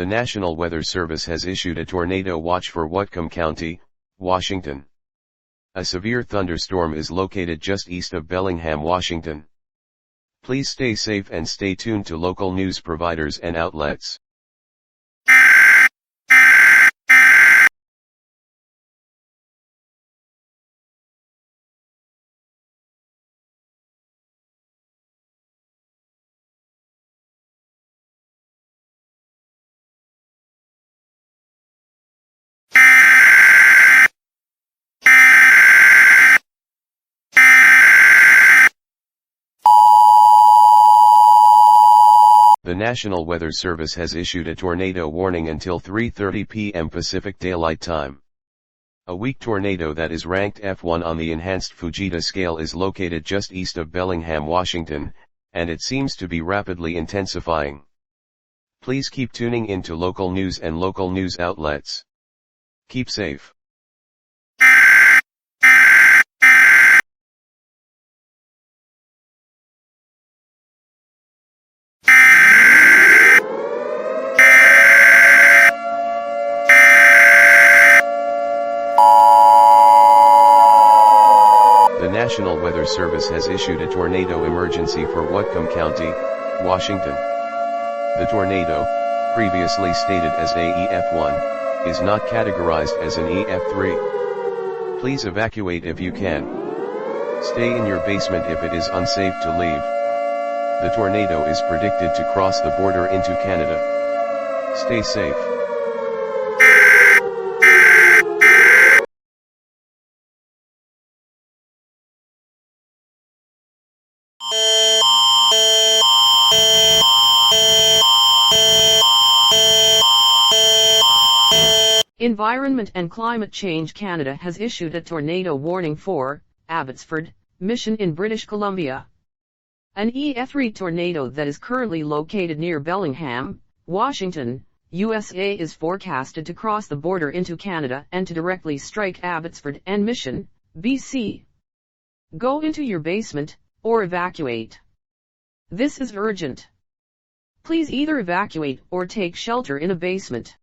National Weather Service has issued a tornado watch for Whatcom County, Washington. A severe thunderstorm is located just east of Bellingham, Washington. Please stay safe and stay tuned to local news providers and outlets. The National Weather Service has issued a tornado warning until 3:30 p.m. Pacific Daylight Time. A weak tornado that is ranked F1 on the enhanced Fujita scale is located just east of Bellingham, Washington, and it seems to be rapidly intensifying. Please keep tuning into local news and local news outlets. Keep safe. The National Weather Service has issued a tornado emergency for Whatcom County, Washington. The tornado, previously stated as AEF1, is not categorized as an EF3. Please evacuate if you can. Stay in your basement if it is unsafe to leave. The tornado is predicted to cross the border into Canada. Stay safe. Environment and Climate Change Canada has issued a tornado warning for Abbotsford, Mission in British Columbia. An EF3 tornado that is currently located near Bellingham, Washington, USA is forecasted to cross the border into Canada and to directly strike Abbotsford and Mission, BC. Go into your basement, or evacuate. This is urgent. Please either evacuate or take shelter in a basement.